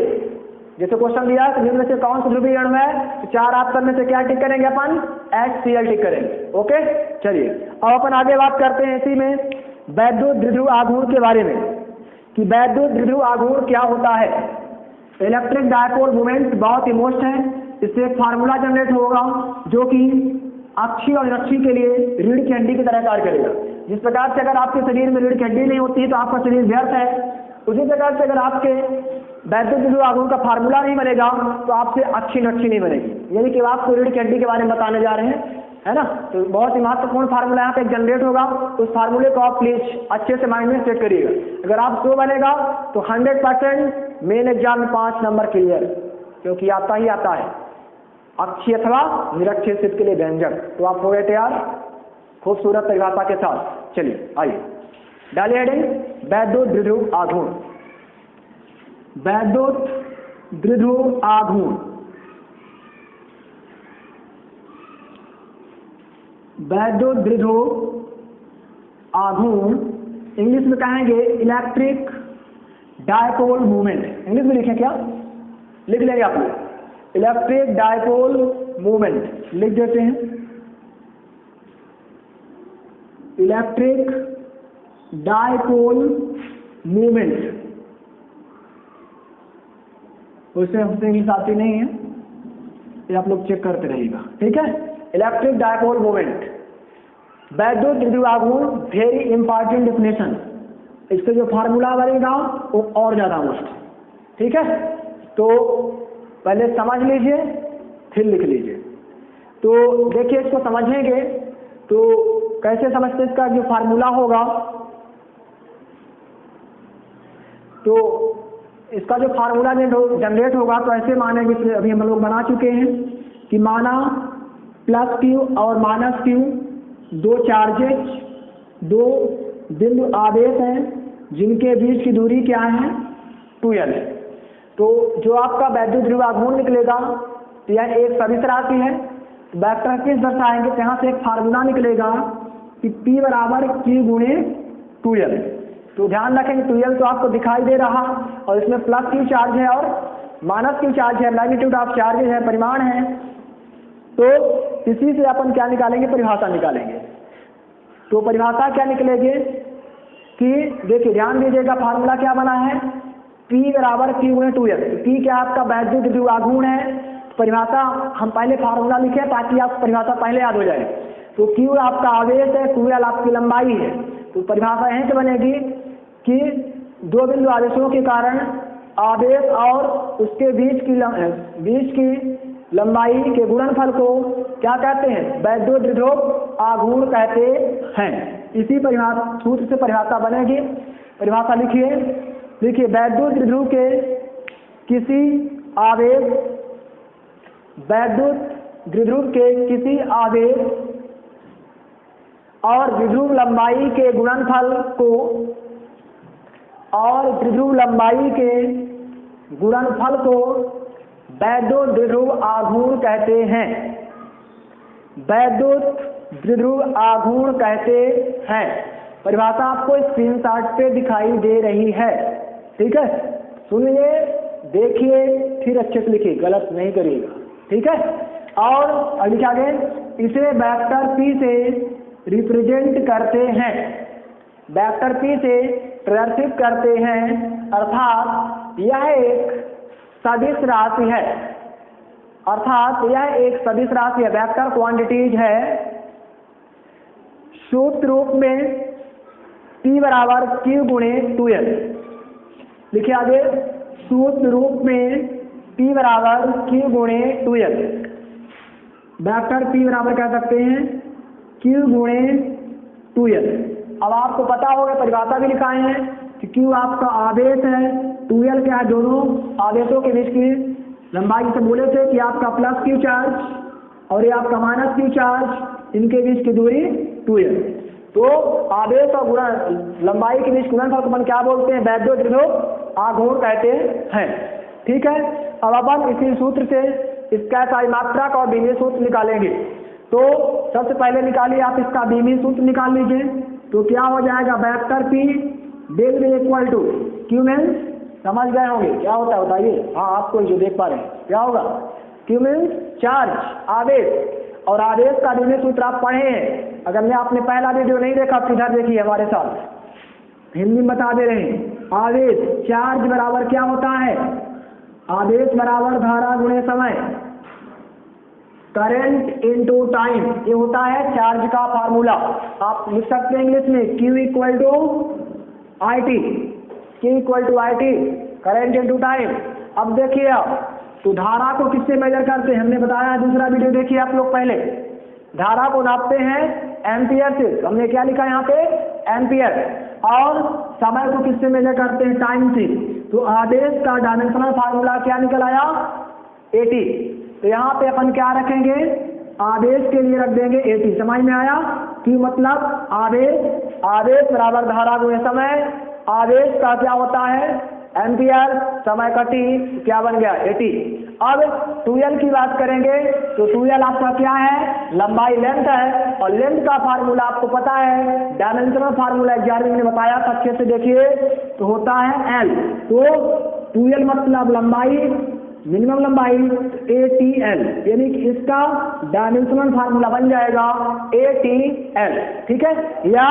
जैसे क्वेश्चन दिया है निम्न में से कौन सा ध्रुवीय अणु है, तो 4 ऑप्शन में से क्या टिक करेंगे अपन, HCl टिक करेंगे, ओके। चलिए अब अपन आगे बात करते हैं इसी में वैद्युत द्विध्रुव आघूर्ण के बारे में, कि वैद्युत द्विध्रुव आघूर्ण क्या होता है। इलेक्ट्रिक डायपोल मोमेंट बहुत ही मोस्ट है, इससे एक फार्मूला जनरेट होगा जो कि अक्षीय और निरक्षीय के लिए रीढ़ की हड्डी की तरह कार्य करेगा। जिस प्रकार से अगर आपके शरीर में रीढ़ की हड्डी नहीं होती है तो आपका शरीर व्यर्थ है, उसी प्रकार से अगर आपके वैद्युत द्विध्रुव आघूर्ण का फार्मूला नहीं बनेगा तो आपसे अक्षीय निरक्षीय नहीं बनेगी। यानी कि आपको रीढ़ की हड्डी के बारे में बताने जा रहे हैं, है ना। तो बहुत ही महत्वपूर्ण फार्मूला यहाँ पे जनरेट होगा, तो उस फार्मूले को आप प्लीज अच्छे से माइंड में सेट करिएगा। अगर आप 100 बनेगा तो 100% मेन एग्जाम में 5 नंबर क्लियर, क्योंकि आता ही आता है अक्षीय अथवा निरक्षीय स्थिति के लिए व्यंजक। तो आप हो गए तैयार खूबसूरत परिभाषा के साथ। चलिए आइए डालिए हेडिंग वैद्युत द्विध्रुव आघूर्ण। वैद्युत द्विध्रुव आघूर्ण, वैद्युत द्विध्रुव आघूर्ण इंग्लिश में कहेंगे इलेक्ट्रिक डायपोल मूवमेंट। इंग्लिश में लिखें क्या, लिख लेंगे आप लोग, इलेक्ट्रिक डायपोल मूवमेंट लिख देते हैं। इलेक्ट्रिक डायपोल मूवमेंट, उससे हमसे इंग्लिश आती नहीं है, ये आप लोग चेक करते रहिएगा, ठीक है। इलेक्ट्रिक डायपोल मूवमेंट, वैद्युत द्विध्रुव आघूर्ण, वेरी इंपॉर्टेंट डेफिनेशन। इसका जो फार्मूला बनेगा वो और ज्यादा मस्त, ठीक है। तो पहले समझ लीजिए फिर लिख लीजिए। तो देखिए इसको समझेंगे तो कैसे समझते, इसका जो फार्मूला होगा, तो इसका जो फार्मूला जनरेट होगा तो ऐसे मानेंगे, अभी हम लोग बना चुके हैं कि माना प्लस क्यू और माइनस क्यू 2 चार्जेज, 2 बिंदु आवेश हैं जिनके बीच की दूरी क्या है 2L है। तो जो आपका वैद्युत द्विध्रुव आघूर्ण निकलेगा तो यह एक सदिश राशि है, वेक्टर पी दर्शाएंगे तो यहाँ से एक फार्मूला निकलेगा कि P बराबर Q गुणे 2L। तो ध्यान रखेंगे 2L तो आपको दिखाई दे रहा और इसमें प्लस Q चार्ज है और माइनस Q चार्ज है, मैग्नीट्यूड ऑफ चार्जेज है, परिमाण है। तो इसी से अपन क्या निकालेंगे, परिभाषा निकालेंगे। तो परिभाषा क्या निकलेगी कि देखिए ध्यान दीजिएगा फार्मूला क्या बना है, P बराबर Q गुणे 2L। P क्या आपका वैद्युत द्विआघूर्ण है। परिभाषा हम पहले फार्मूला लिखे ताकि आप परिभाषा पहले याद हो जाए। तो Q आपका आवेश है, 2L आपकी लंबाई है। तो परिभाषा यहीं से बनेगी कि दो बिंदु आवेशों के कारण आवेश और उसके बीच की लंबाई के गुणनफल को क्या कहते हैं, वैद्युत द्विध्रुव आघूर्ण कहते हैं। इसी परिभाषा सूत्र से परिभाषा बनेगी। परिभाषा लिखिए वैद्युत द्विध्रुव के किसी आवेश और द्विध्रुव लंबाई के गुणनफल को वैद्युत द्विध्रुव आघूर्ण कहते हैं। वैद्युत द्विध्रुव आघूर्ण कहते हैं। परिभाषा आपको स्क्रीनशॉट पे दिखाई दे रही है, ठीक है। सुनिए, देखिए, फिर अच्छे से लिखिए, गलत नहीं करिएगा, ठीक है। और लिखा गया इसे वेक्टर P से रिप्रेजेंट करते हैं, वेक्टर P से प्रदर्शित करते हैं, अर्थात यह एक सदिश राशि है, वेक्टर क्वांटिटीज है। सूत्र रूप में P बराबर Q गुणे 2L। लिखिए आगे, सूत्र रूप में P बराबर Q गुणे 2L। वेक्टर P बराबर कह सकते हैं Q गुणे 2L। अब आपको पता होगा, परिभाषा भी लिखाए हैं कि Q आपका आवेश है, 2L क्या है, दोनों आवेशों के बीच की लंबाई से बोले थे कि आपका प्लस Q चार्ज और ये आपका माइनस Q चार्ज, इनके बीच की दूरी 2L। तो आवेश और लंबाई के बीच गुणनफल को अपन क्या बोलते हैं, वैद्युत द्विध्रुव आघूर्ण कहते हैं, ठीक है। अब अपन इसी सूत्र से इसका SI मात्रक और बीमीय सूत्र निकालेंगे। तो सबसे पहले निकालिए आप इसका बीमीय सूत्र निकाल लीजिए। तो क्या हो जाएगा, vector P will be equal to Q means, समझ गए होंगे क्या होता है बताइए, हाँ आपको जो देख पा रहे हैं क्या होगा, Q मीन्स चार्ज, आवेश, और आवेश का बीमीय सूत्र आप पढ़े हैं। अगर मैं आपने पहला वीडियो नहीं देखा सीधा देखिए हमारे साथ, हिंदी में बता दे रहे हैं। आवेश चार्ज बराबर क्या होता है, आवेश बराबर धारा गुणे समय, करंट इनटू टाइम, ये होता है चार्ज का फार्मूला। आप लिख सकते हैं इंग्लिश में Q equal to I T, current into time. अब देखिए आप, तो धारा को किससे मेजर करते हैं, हमने बताया दूसरा वीडियो देखिए आप लोग। पहले धारा को नापते हैं एम्पियर से, हमने क्या लिखा यहाँ पे, एम्पियर। और समय को किससे मेजर करते हैं, टाइम से। तो आवेश का डायमेंशनल फार्मूला क्या निकल आया, 80। तो यहाँ पे अपन क्या रखेंगे, आवेश के लिए रख देंगे 80। समझ में आया, कि मतलब आवेश बराबर धारा गुणे समय, आवेश का क्या होता है एम्पियर, समय का T, क्या बन गया 80। अब 2L की बात करेंगे तो 2L आपका क्या है, लंबाई, लेंथ है, और लेंथ का फार्मूला आपको पता है, डायमेंशनल फार्मूला 11 में बताया था, अच्छे से देखिए, तो होता है L। तो 2L मतलब लंबाई, मिनिमम लंबाई ATL, यानी कि इसका डायमेंशनल फार्मूला बन जाएगा ATL, ठीक है। या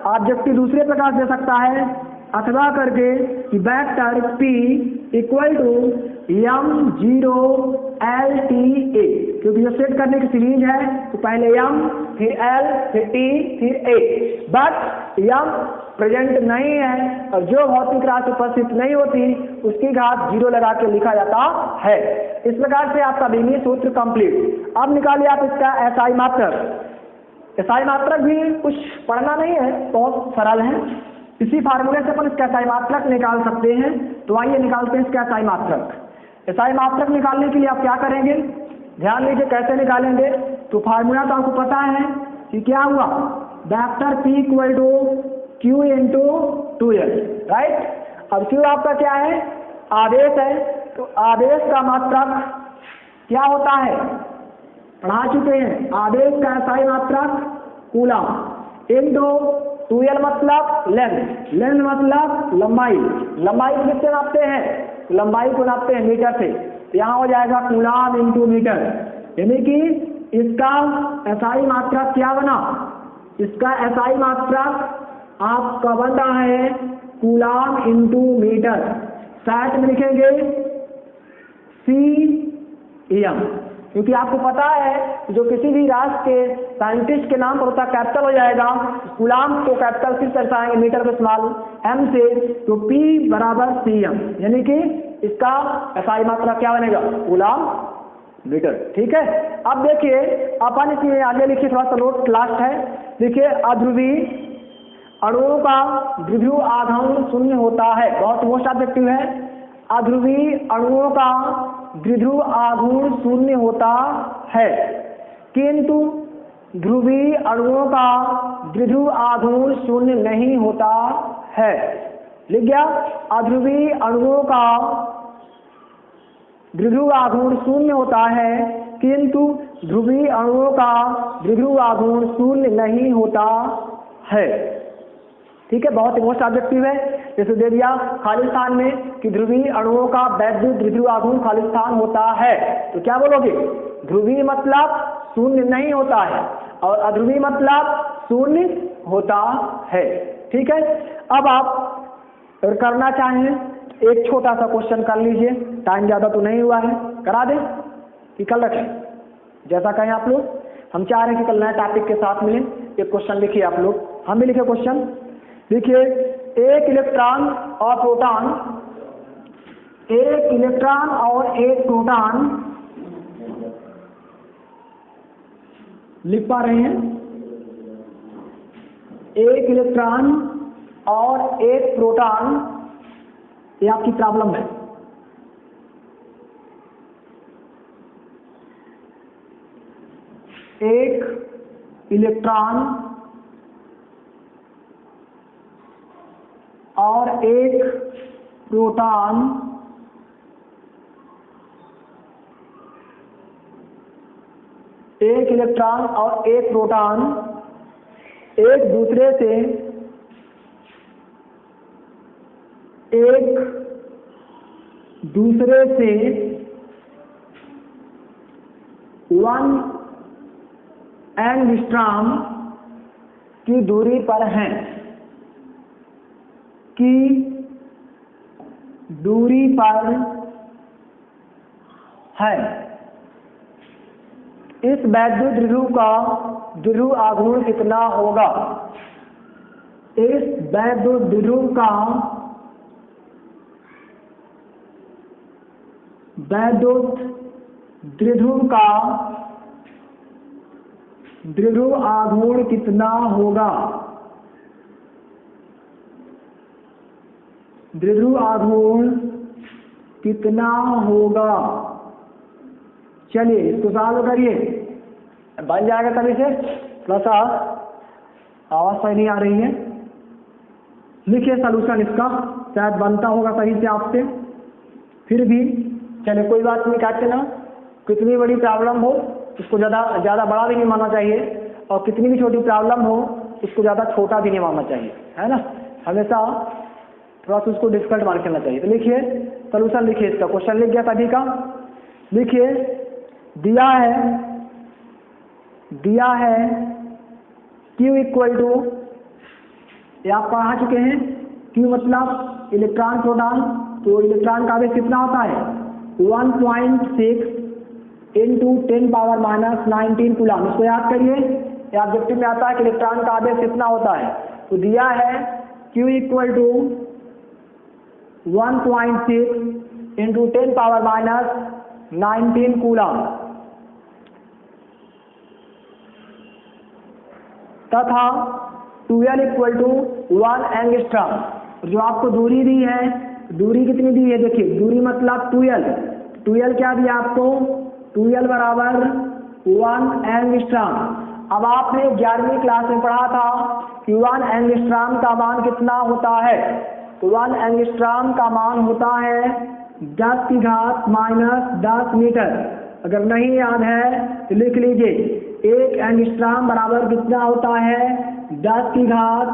आप जबकि दूसरे प्रकार दे सकता है, अथवा करके कि vector P equal to M0LTA, क्योंकि ये सेट करने की सीरीज है, तो पहले M, फिर L, फिर T, फिर A। बट M प्रेजेंट नहीं है, और जो भौतिक राशि उपस्थित नहीं होती उसकी घात 0 लगा के लिखा जाता है। इस प्रकार से आपका बीमीय सूत्र कंप्लीट। अब निकालिए आप इसका SI मात्रक। SI मात्रक भी कुछ पढ़ना नहीं है, बहुत सरल है। इसी फार्मूले से अपन इसका SI मात्रक निकाल सकते हैं। तो आइए निकालते हैं इसका SI मात्रक। SI मात्रक निकालने के लिए आप क्या करेंगे, ध्यान लीजिए कैसे निकालेंगे। तो फार्मूला तो आपको पता है कि क्या हुआ, vector P equal to Q into 2L, right. अब Q आपका क्या है, आवेश है, तो आवेश का मात्रक क्या होता है, पढ़ा चुके हैं। आवेश का SI मात्रक कूलम इनटू 2L मतलब लेंथ, लेंथ मतलब लंबाई, लंबाई को किससे नापते हैं? लंबाई को नापते हैं मीटर से। तो यहाँ हो जाएगा कूलम इनटू मीटर, यानी कि इसका SI मात्रक क्या बना? इसका SI मात्रक आपका बन रहा है कूलम इनटू मीटर। साथ में लिखेंगे CM, क्योंकि आपको पता है जो किसी भी राष्ट्र के साइंटिस्ट के नाम पर होता कैपिटल हो जाएगा। कूलम को कैपिटल किस दर्शाएंगे? मीटर को स्मॉल m से, तो P बराबर CM, यानी कि इसका SI मात्रा क्या बनेगा? Coulomb metre. ठीक है, अब देखिए अपन इसमें आगे लिखिए, थोड़ा सा नोट लास्ट है। देखिए अध्रुवीय अणुओं का द्विध्रुव आघूर्ण शून्य होता है, बहुत मोस्ट ऑब्जेक्टिव है। अध्रुवीय अणुओं का द्विध्रुव आघूर्ण शून्य होता है, किंतु ध्रुवीय अणुओं का द्विध्रुव आघूर्ण शून्य नहीं होता है। लिख गया? अध्रुवीय अणुओं का द्विध्रुव आघूर्ण शून्य होता है, किंतु ध्रुवीय अणुओं का द्विध्रुव आघूर्ण शून्य नहीं होता है। ठीक है, बहुत ही मोस्ट ऑब्जेक्टिव है। जैसे दे दिया खाली स्थान में कि ध्रुवीय अणुओं का वैद्युत द्विध्रुव आघूर्ण खाली स्थान होता है, तो क्या बोलोगे? ध्रुवीय मतलब शून्य नहीं होता है और अध्रुवीय मतलब शून्य होता है। ठीक है, अब आप अगर करना चाहें एक छोटा सा क्वेश्चन कर लीजिए, टाइम ज्यादा तो नहीं हुआ है, करा दें कि कल रखें? जैसा कहें आप लोग। हम चाह रहे हैं कि कल नए टॉपिक के साथ मिलें। एक क्वेश्चन लिखिए आप लोग, हम भी लिखे क्वेश्चन। देखिए एक इलेक्ट्रॉन और प्रोटॉन, एक इलेक्ट्रॉन और एक प्रोटॉन, लिख पा रहे हैं? एक इलेक्ट्रॉन और एक प्रोटॉन, ये आपकी प्रॉब्लम है। एक इलेक्ट्रॉन और एक प्रोटॉन एक इलेक्ट्रॉन और एक प्रोटॉन एक दूसरे से वन एंगस्ट्रॉम की दूरी पर हैं, की दूरी पर है। इस वैद्युत द्विध्रुव का द्विध्रुव आघूर्ण कितना होगा? इस वैद्युत द्विध्रुव का द्विध्रुव आघूर्ण कितना होगा? द्विध्रुव आघूर्ण कितना होगा? चलिए इसको सॉल्व करिए, बन जाएगा तभी से। थोड़ा सा आवाज सही नहीं आ रही है, लिखिए सलूशन इसका, शायद बनता होगा सही से आपसे। फिर भी चलिए कोई बात नहीं, काटते ना। कितनी बड़ी प्रॉब्लम हो उसको ज़्यादा बड़ा भी नहीं मानना चाहिए, और कितनी भी छोटी प्रॉब्लम हो उसको ज़्यादा छोटा भी नहीं मानना चाहिए, है ना। हमेशा थोड़ा सा उसको डिफिकल्ट मान करना चाहिए। तो लिखिए सलूशन, लिखिए इसका। क्वेश्चन लिख गया सभी का? लिखिए दिया है Q इक्वल टू, ये आप पढ़ा चुके हैं, Q मतलब इलेक्ट्रॉन प्रोटॉन, तो इलेक्ट्रॉन का आवेश कितना होता है? 1.6 इंटू 10⁻⁻19 कूलम। इसको याद करिए, ये ऑब्जेक्टिव में आता है कि इलेक्ट्रॉन का आवेश कितना होता है। तो दिया है Q equal to 1.6 into 10⁻⁻19 coulomb, तथा 2L इक्वल टू 1 एंगस्ट्रॉम। जो आपको दूरी दी है, दूरी कितनी दी है? देखिए दूरी मतलब 2L क्या दिया आपको? 2L बराबर 1 एंगस्ट्रॉम। अब आपने 11वीं क्लास में पढ़ा था कि 1 एंगस्ट्रॉम का मान कितना होता है? तो 1 एंगस्ट्रॉम का मान होता है 10⁻⁻10 मीटर। अगर नहीं याद है तो लिख लीजिए, 1 एंगस्ट्रॉम बराबर कितना होता है, 10 की घात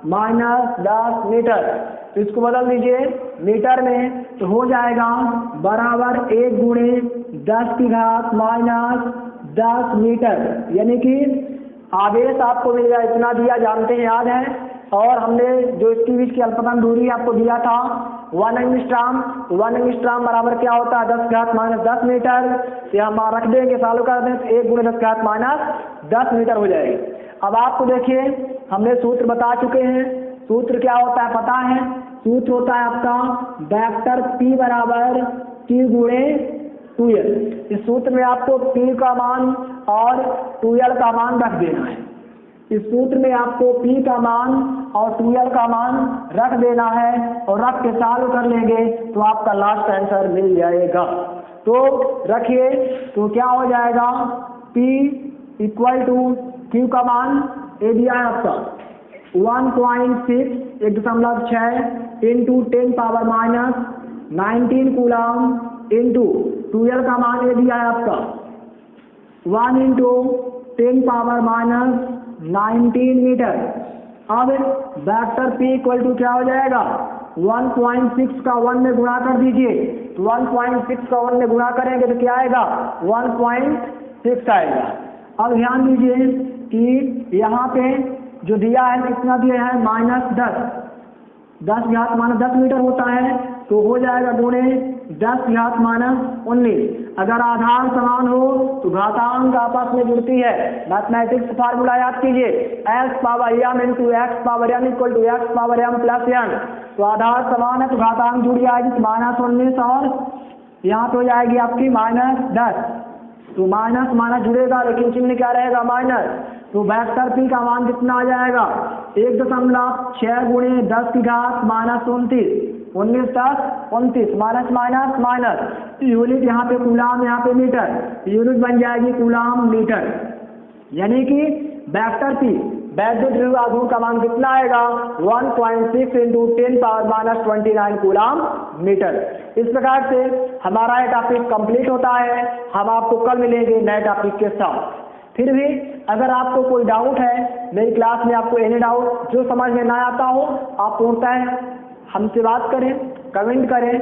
माइनस 10 मीटर। तो इसको बदल दीजिए मीटर में, तो हो जाएगा बराबर 1 गुणे 10 की घात माइनस 10 मीटर, यानी कि आवेश आपको मिल गया इतना दिया, जानते हैं, याद है। और हमने जो इसके बीच की अल्पतन दूरी आपको दिया था 1 एंगस्ट्रॉम, तो 1 एंगस्ट्रॉम बराबर क्या होता है, 10 की घात माइनस 10 मीटर। ये हम रख देंगे, चालू कर दें, तो 1 गुणे 10 की घात माइनस 10 मीटर हो जाएगी। अब आपको देखिए हमने सूत्र बता चुके हैं, सूत्र क्या होता है पता है, सूत्र होता है आपका वेक्टर P बराबर Q गुणे 2L। इस सूत्र में आपको P का मान और 2L का मान रख देना है। इस सूत्र में आपको P का मान और 2L का मान रख देना है, और रख के चालू कर लेंगे तो आपका लास्ट आंसर मिल जाएगा। तो रखिए, तो क्या हो जाएगा, P इक्वल टू Q का मान ए दिया है आपका 1.6 into 10 power minus 19 coulomb into 2L का मान ये दिया है आपका 1 इंटू 10 पावर माइनस 19 मीटर। अब वेक्टर P इक्वल टू क्या हो जाएगा, 1.6 का 1 में गुणा कर दीजिए, तो 1.6 का 1 में गुणा करेंगे तो क्या आएगा, 1.6 आएगा। अब ध्यान दीजिए कि यहाँ पे जो दिया है कितना दिया है, माइनस 10 की घात माइनस 10 मीटर होता है, तो हो जाएगा गुणे 10 की घात माइनस 19। अगर आधार समान हो तो घातांक आपस में जुड़ती है। मैथमेटिक्स फार्मूला याद कीजिए, x power m into x power m equal to x power m plus n। तो आधार समान है तो घातांक जुड़ जाएगी, तो माइनस 19 और यहाँ पे हो जाएगी आपकी माइनस 10। तो माइनस माइनस जुड़ेगा लेकिन चिन्ह क्या रहेगा, माइनस। तो वेक्टर P का मान कितना आ जाएगा, 1.6 गुणे 10 की घात minus 29, 19 10 29, minus minus minus, unit यहाँ पे कूलाम, यहाँ पे मीटर, यूनिट बन जाएगी कूलाम मीटर। यानी कि वेक्टर P वैद्युत ध्रुव आघूर्ण का मान कितना आएगा, 1.6 into 10 power minus 29 coulomb metre. इस प्रकार से हमारा ये टॉपिक कंप्लीट होता है। हम आपको कल मिलेंगे नए टॉपिक के साथ। फिर भी अगर आपको कोई डाउट है मेरी क्लास में, आपको एनी डाउट जो समझ में ना आता हो, आप पूछताछ हमसे बात करें, कमेंट करें,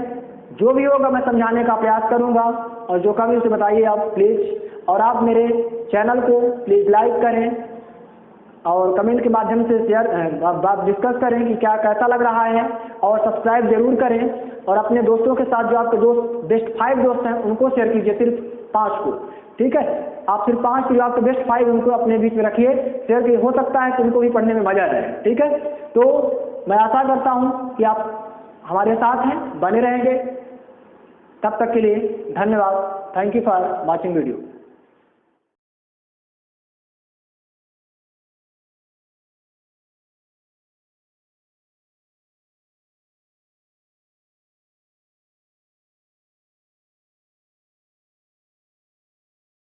जो भी होगा मैं समझाने का प्रयास करूंगा। और जो कमी उसे बताइए आप प्लीज़। और आप मेरे चैनल को प्लीज़ लाइक करें और कमेंट के माध्यम से शेयर बात डिस्कस करें कि क्या कैसा लग रहा है, और सब्सक्राइब जरूर करें। और अपने दोस्तों के साथ, जो आपके दोस्त बेस्ट 5 दोस्त हैं, उनको शेयर कीजिए, सिर्फ 5 को, ठीक है। आप सिर्फ 5 जो आपके बेस्ट 5 उनको अपने बीच में रखिए, शेयर कीजिए, हो सकता है कि उनको भी पढ़ने में मजा आए, ठीक है। तो मैं आशा करता हूँ कि आप हमारे साथ हैं, बने रहेंगे। तब तक के लिए धन्यवाद। Thank you for watching video.